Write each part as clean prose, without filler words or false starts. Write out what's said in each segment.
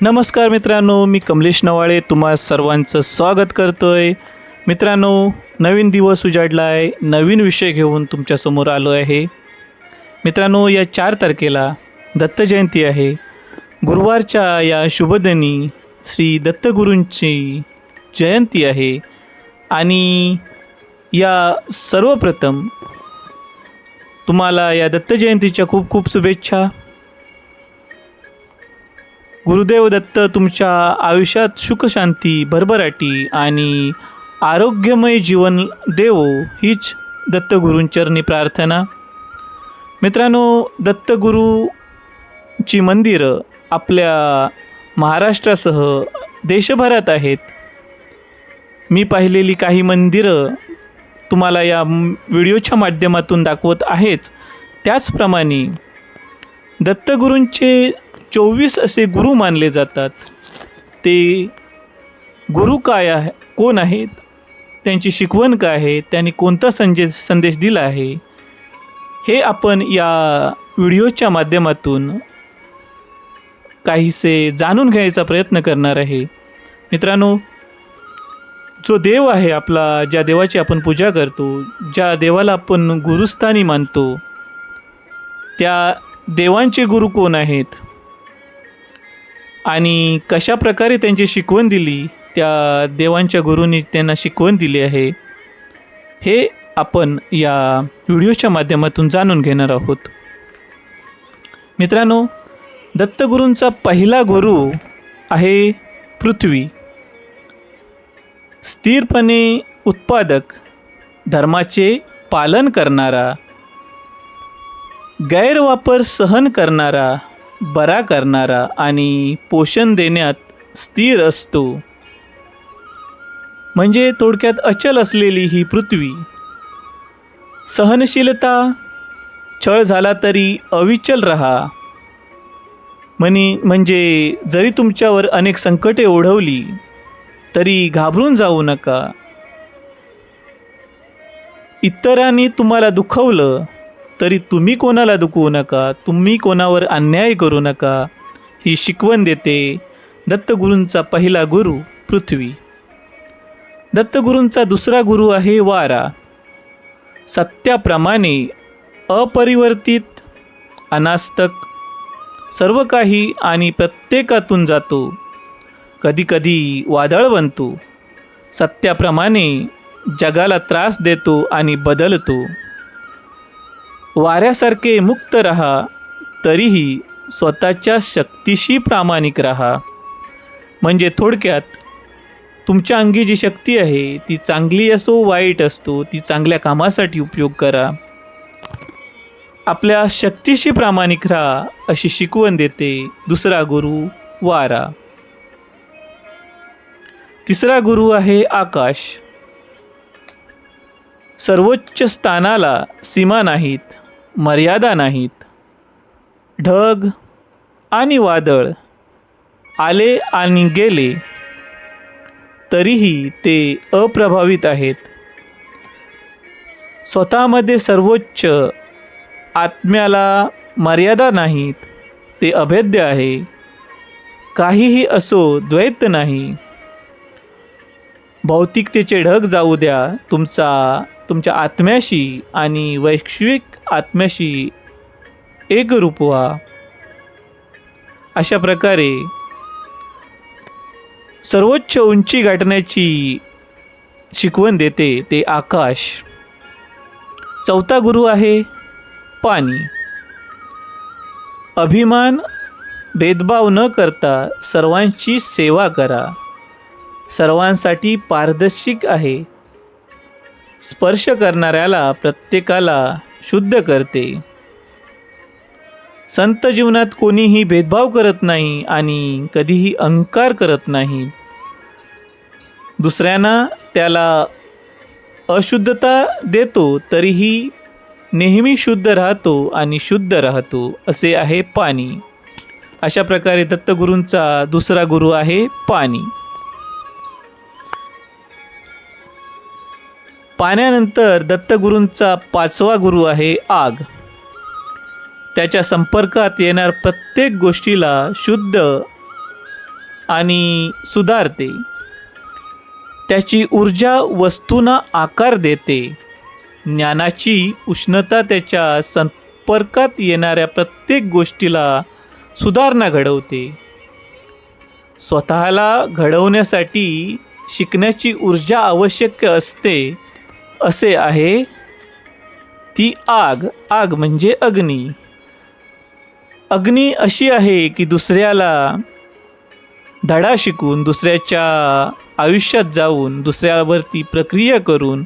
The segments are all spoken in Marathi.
नमस्कार मित्रांनो, मी कमलेश नवाळे तुम्हा सर्वांचं स्वागत करतोय. मित्रांनो, नवीन दिवस उजाडला आहे, नवीन विषय घेऊन तुमच्यासमोर आलो आहे. मित्रांनो, या 4 तारखेला दत्त जयंती आहे. गुरुवारच्या या शुभदिनी श्री दत्तगुरूंची जयंती आहे आणि या सर्वप्रथम तुम्हाला या दत्त जयंतीच्या खूप खूप शुभेच्छा. गुरुदेव दत्त तुमच्या आयुष्यात सुखशांती, भरभराटी आणि आरोग्यमय जीवन देवो, हीच दत्तगुरूंचरणी प्रार्थना. मित्रांनो, दत्तगुरूची मंदिरं आपल्या महाराष्ट्रासह देशभरात आहेत. मी पाहिलेली काही मंदिरं तुम्हाला या व्हिडिओच्या माध्यमातून दाखवत आहेच. त्याचप्रमाणे दत्तगुरूंचे 24 असे गुरु मानले जातात. ते गुरु कोण आहेत, त्यांची शिकवण काय आहे, त्यांनी कोणता संदेश दिला आहे, हे आपण या व्हिडिओच्या माध्यमातून काहीसे जाणून घ्यायचा प्रयत्न करणार आहे. मित्रांनो, जो देव आहे आपला, ज्या देवाची आपण पूजा करतो, ज्या देवाला आपण गुरुस्थानी मानतो, त्या देवांचे गुरु कोण आहेत आणि कशा प्रकारे त्यांची शिकवण दिली, त्या देवांच्या गुरूंनी त्यांना शिकवण दिली आहे, हे आपण या व्हिडिओच्या माध्यमातून जाणून घेणार आहोत. मित्रांनो, दत्तगुरूंचा पहिला गुरु आहे पृथ्वी. स्थिरपणे उत्पादक, धर्माचे पालन करणारा, गैरवापर सहन करणारा, बरा करणारा आणि पोषण देण्यात स्थिर असतो. म्हणजे थोडक्यात अचल असलेली ही पृथ्वी. सहनशीलता, छळ झाला तरी अविचल रहा. म्हणजे जरी तुमच्यावर अनेक संकटे ओढवली तरी घाबरून जाऊ नका. इतरांनी तुम्हाला दुखवलं तरी तुम्ही कोणाला दुखवू नका, तुम्ही कोणावर अन्याय करू नका, ही शिकवण देते दत्तगुरूंचा पहिला गुरु पृथ्वी. दत्तगुरूंचा दुसरा गुरु आहे वारा. सत्याप्रमाणे अपरिवर्तित, अनास्तक, सर्व काही आणि प्रत्येकातून जातो, कधीकधी वादळ बनतो, सत्याप्रमाणे जगाला त्रास देतो आणि बदलतो. वाऱ्यासारखे मुक्त रहा, तरीही स्वतःच्या शक्तीशी प्रामाणिक रहा. म्हणजे थोडक्यात तुमच्या अंगी जी शक्ती आहे ती चांगली असो वाईट असतो, ती चांगल्या कामासाठी उपयोग करा. आपल्या शक्तीशी प्रामाणिक राहा, अशी शिकवण देते दुसरा गुरु वारा. तिसरा गुरु आहे आकाश. सर्वोच्च स्थानाला सीमा नाहीत, मर्यादा नाहीत. ढग आणि वादळ आले आणि गेले तरीही ते अप्रभावित आहेत. स्वतःमध्ये सर्वोच्च, आत्म्याला मर्यादा नाहीत, ते अभेद्य आहे. काहीही असो, द्वैत नाही. भौतिकतेचे ढग जाऊ द्या, तुमच्या आत्म्याशी आणि वैश्विक आत्म्याशी एकरूप व्हा. अशा प्रकारे सर्वोच्च उंची गाठण्याची शिकवण देते ते आकाश. चौथा गुरु आहे पाणी. अभिमान, भेदभाव न करता सर्वांची सेवा करा. सर्वांसाठी पारदर्शक आहे. स्पर्श करणाऱ्याला प्रत्येकाला शुद्ध करते. संत जीवनात कोणीही भेदभाव करत नाही आणि कधीही अहंकार करत नाही. दुसऱ्यांना त्याला अशुद्धता देतो तरीही नेहमी शुद्ध राहतो आणि शुद्ध राहतो. असे आहे पाणी. अशा प्रकारे दत्तगुरूंचा दुसरा गुरु आहे पाणी. पाण्यानंतर दत्तगुरूंचा पाचवा गुरु आहे आग. त्याच्या संपर्कात येणार प्रत्येक गोष्टीला शुद्ध आणि सुधारते. त्याची ऊर्जा वस्तूंना आकार देते. ज्ञानाची उष्णता त्याच्या संपर्कात येणाऱ्या प्रत्येक गोष्टीला सुधारणा घडवते. स्वतःला घडवण्यासाठी शिकण्याची ऊर्जा आवश्यक असते असे आहे. ती आग म्हणजे अग्नी. अग्नी अशी आहे की दुसऱ्याला धडा शिकून, दुसऱ्याच्या आयुष्यात जाऊन, दुसऱ्यावरती प्रक्रिया करून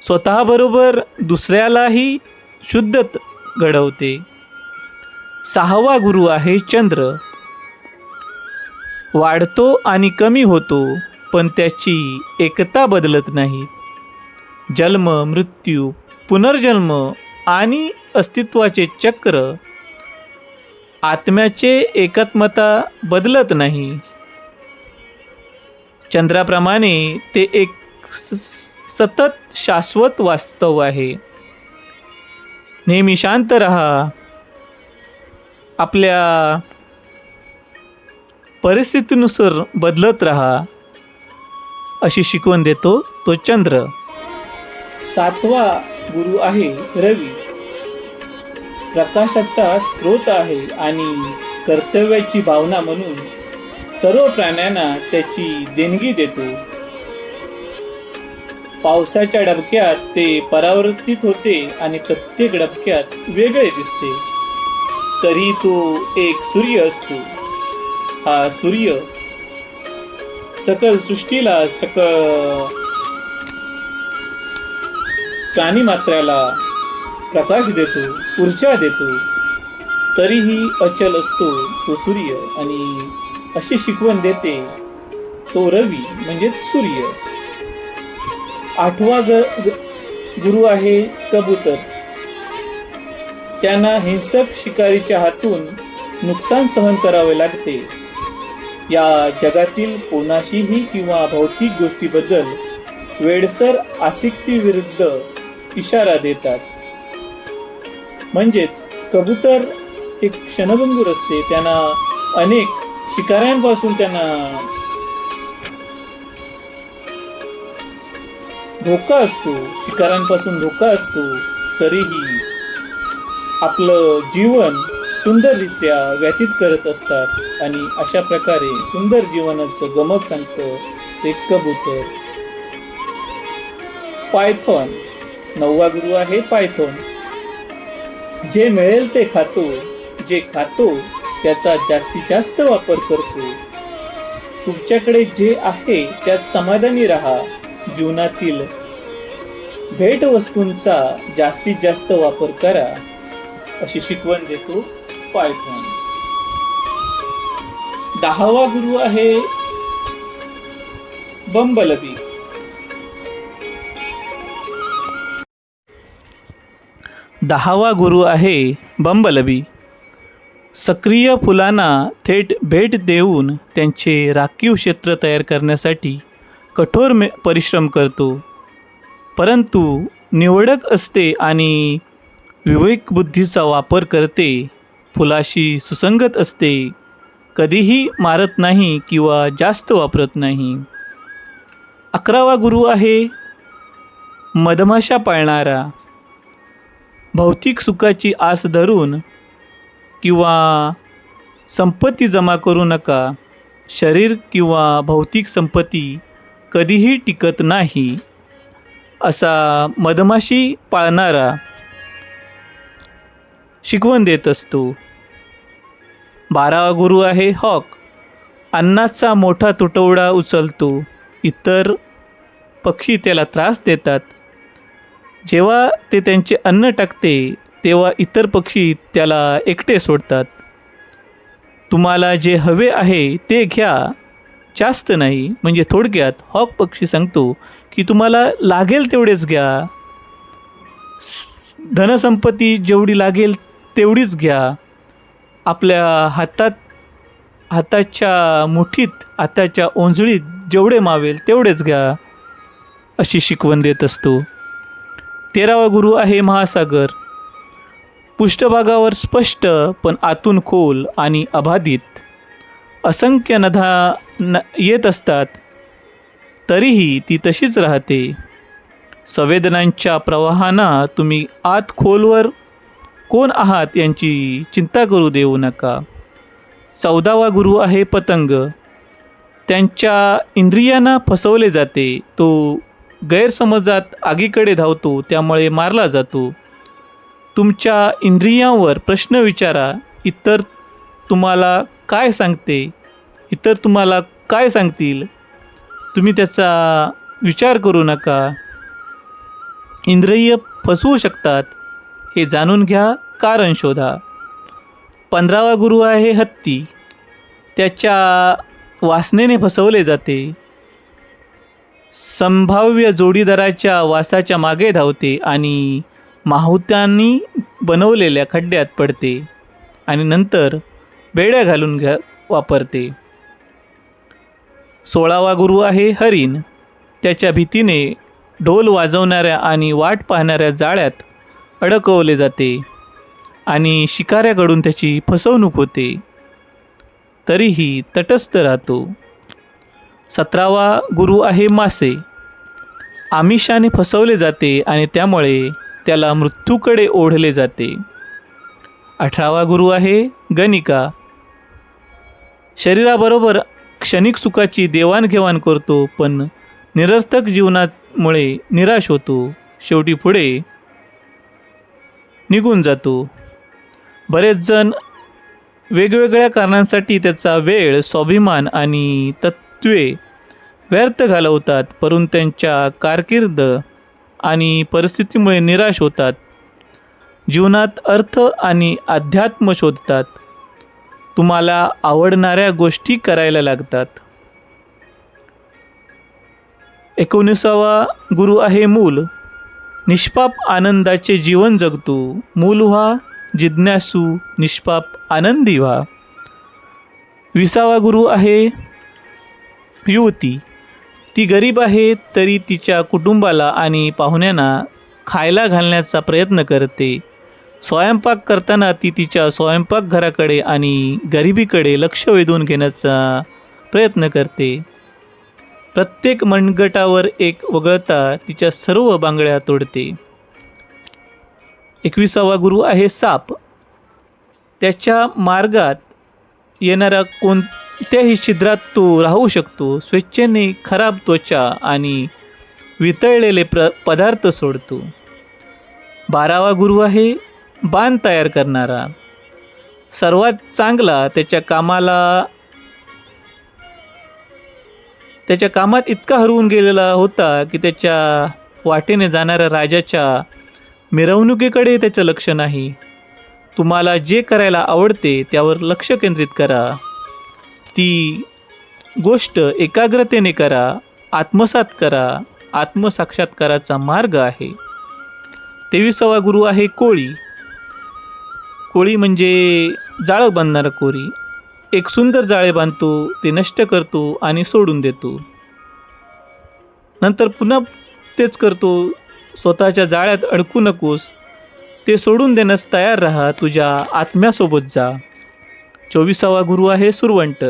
स्वतःबरोबर दुसऱ्यालाही शुद्ध घडवते. 6वा गुरु आहे चंद्र. वाढतो आणि कमी होतो, पण त्याची एकता बदलत नाही. जन्म, मृत्यू, पुनर्जन्म आणि अस्तित्वाचे चक्र, आत्म्याचे एकात्मता बदलत नाही. चंद्राप्रमाणे ते एक सतत शाश्वत वास्तव आहे. नेहमी शांत रहा. आपल्या परिस्थितीनुसार बदलत रहा अशी शिकवण देतो तो चंद्र. 7वा गुरु आहे रवी. प्रकाशाचा स्रोत आहे आणि कर्तव्याची भावना म्हणून सर्व प्राण्यांना त्याची देणगी देतो. पावसाच्या डबक्यात ते परावर्तित होते आणि प्रत्येक डबक्यात वेगळे दिसते. तरी तो एक सूर्य असतो. हा सूर्य सकल सृष्टीला, सकल प्राणीमात्राला प्रकाश देतो, ऊर्जा देतो. तरीही अचल असतो तो सूर्य आणि अशी शिकवण देते तो रवी म्हणजेच सूर्य. 8वा गुरु आहे कबूतर. त्यांना हिंसक शिकारीच्या हातून नुकसान सहन करावे लागते. या जगातील कोणाशीही किंवा भौतिक गोष्टीबद्दल वेडसर आसक्तीविरुद्ध इशारा देतात. म्हणजेच कबूतर एक क्षणभंगूर असते. त्यांना अनेक शिकाऱ्यांपासून त्यांना धोका असतो, शिकाऱ्यांपासून धोका असतो. तरीही आपलं जीवन सुंदररित्या व्यतीत करत असतात आणि अशा प्रकारे सुंदर जीवनाचं गमक सांगतं ते कबूतर. पायथॉन. 9वा गुरु आहे पायथॉन. जे मिळेल ते खातो, जे खातो त्याचा जास्तीत जास्त वापर करतो. तुमच्याकडे जे आहे त्यात समाधानी राहा. जीवनातील भेटवस्तूंचा जास्तीत जास्त वापर करा अशी शिकवण देतो पायथॉन. 10वा गुरु आहे बंबलबी. बंबलबी सक्रिय फुलांना थेट भेट देऊन त्यांचे राखीव क्षेत्र तयार करण्यासाठी कठोर परिश्रम करतो. परंतु निवडक असते आणि विवेकबुद्धीचा वापर करते. फुलाशी सुसंगत असते. कधीही मारत नाही किंवा जास्त वापरत नाही. 11वा गुरु आहे मधमाशा पाळणारा. भौतिक सुखाची आस धरून किंवा संपत्ती जमा करू नका. शरीर किंवा भौतिक संपत्ती कधीही टिकत नाही असा मधमाशी पाळणारा शिकवण देत असतो. 12वा गुरु आहे हॉक. अन्नाचा मोठा तुटवडा उचलतो. इतर पक्षी त्याला त्रास देतात. जेव्हा ते त्यांचे अन्न टाकते तेव्हा इतर पक्षी त्याला एकटे सोडतात. तुम्हाला जे हवे आहे ते घ्या, जास्त नाही. म्हणजे थोडक्यात हॉक पक्षी सांगतो की तुम्हाला लागेल तेवढेच घ्या. धनसंपत्ती जेवढी लागेल तेवढीच घ्या. आपल्या हाताच्या मुठीत, हाताच्या ओंजळीत जेवढे मावेल तेवढेच घ्या अशी शिकवण देत असतो. 13वा गुरु आहे महासागर. पृष्ठभागावर स्पष्ट पण आतून खोल आणि अबाधित. असंख्य येत असतात तरीही ती तशीच राहते. संवेदनांच्या प्रवाहांना तुम्ही आत खोलवर कोण आहात यांची चिंता करू देऊ नका. 14वा गुरु आहे पतंग. त्यांच्या इंद्रियांना फसवले जाते. तो गैरसमजात आगीकडे धावतो, त्यामुळे मारला जातो. तुमच्या इंद्रियांवर प्रश्न विचारा, इतर तुम्हाला काय सांगतील तुम्ही त्याचा विचार करू नका. इंद्रिय फसवू शकतात हे जाणून घ्या, कारण शोधा. 15वा गुरु आहे हत्ती. त्याच्या वासनेने फसवले जाते. संभाव्य जोडीदाराच्या वासाच्या मागे धावते आणि माहुत्यांनी बनवलेल्या खड्ड्यात पडते आणि नंतर बेड्या घालून वापरते. 16वा गुरु आहे हरिण. त्याच्या भीतीने ढोल वाजवणाऱ्या आणि वाट पाहणाऱ्या जाळ्यात अडकवले जाते आणि शिकाऱ्याकडून त्याची फसवणूक होते, तरीही तटस्थ राहतो. 17वा गुरु आहे मासे. आमिषाने फसवले जाते आणि त्यामुळे त्याला मृत्यूकडे ओढले जाते. 18वा गुरु आहे गणिका. शरीराबरोबर क्षणिक सुखाची देवाणघेवाण करतो, पण निरर्थक जीवनामुळे निराश होतो, शेवटी पुढे निघून जातो. बरेच जण वेगवेगळ्या कारणांसाठी त्याचा वेळ, स्वाभिमान आणि तत्त्वे व्यर्थ घालवतात, परंतु त्यांच्या कारकीर्द आणि परिस्थितीमुळे निराश होतात. जीवनात अर्थ आणि अध्यात्म शोधतात. तुम्हाला आवडणाऱ्या गोष्टी करायला लागतात. 19वा गुरु आहे मूल. निष्पाप आनंदाचे जीवन जगतो. मूल व्हा, जिज्ञासू, निष्पाप आनंदी व्हा. 20वा गुरु आहे युवती. ती गरीब आहे तरी तिच्या कुटुंबाला आणि पाहुण्यांना खायला घालण्याचा प्रयत्न करते. स्वयंपाक करताना ती तिच्या स्वयंपाकघराकडे आणि गरिबीकडे लक्ष वेधून घेण्याचा प्रयत्न करते. प्रत्येक मनगटावर एक वगळता तिच्या सर्व बांगड्या तोडते. 21वा गुरु आहे साप. त्याच्या मार्गात येणाऱ्या कोणत्याही छिद्रात तो राहू शकतो. स्वेच्छेने खराब त्वचा आणि वितळलेले पदार्थ सोडतो. 12वा गुरु आहे बाण तयार करणारा. सर्वात चांगला त्याच्या कामात इतका हरवून गेलेला होता की त्याच्या वाटेने जाणाऱ्या राजाच्या मिरवणुकीकडे त्याचं लक्ष नाही. तुम्हाला जे करायला आवडते त्यावर लक्ष केंद्रित करा. ती गोष्ट एकाग्रतेने करा, आत्मसात करा. आत्मसाक्षात्काराचा मार्ग आहे. 23वा गुरु आहे कोळी. कोळी म्हणजे जाळं बांधणारा कोरी. एक सुंदर जाळे बांधतो, ते नष्ट करतो आणि सोडून देतो. नंतर पुन्हा तेच करतो. स्वतःच्या जाळ्यात अडकू नकोस. ते सोडून देण्यास तयार राहा. तुझ्या आत्म्यासोबत जा. 24वा गुरु आहे सुरवंट.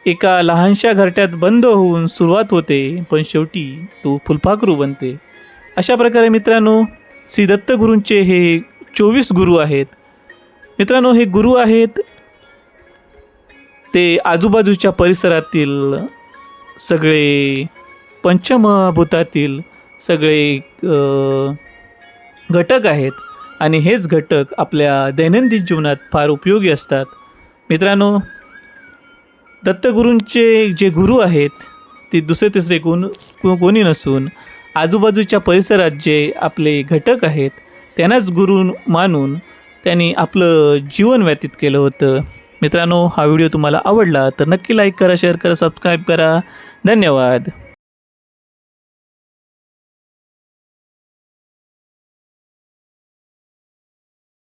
एका लहानशा घरट्यात बंद होऊन सुरुवात होते, पण शेवटी तो फुलपाखरू बनते. अशा प्रकारे मित्रांनो, श्री दत्तगुरूंचे हे 24 गुरु आहेत. मित्रांनो, हे गुरु आहेत ते आजूबाजूच्या परिसरातील सगळे पंचमभूतातील सगळे घटक आहेत आणि हेच घटक आपल्या दैनंदिन जीवनात फार उपयोगी असतात. मित्रांनो, दत्तगुरूंचे जे गुरु आहेत ते दुसरे तिसरे कोणी नसून आजूबाजूच्या परिसरात जे आपले घटक आहेत त्यांनाच गुरु मानून त्यांनी आपलं जीवन व्यतीत केलं होतं. मित्रांनो, हा व्हिडिओ तुम्हाला आवडला तर नक्की लाईक करा, शेअर करा, सबस्क्राईब करा. धन्यवाद.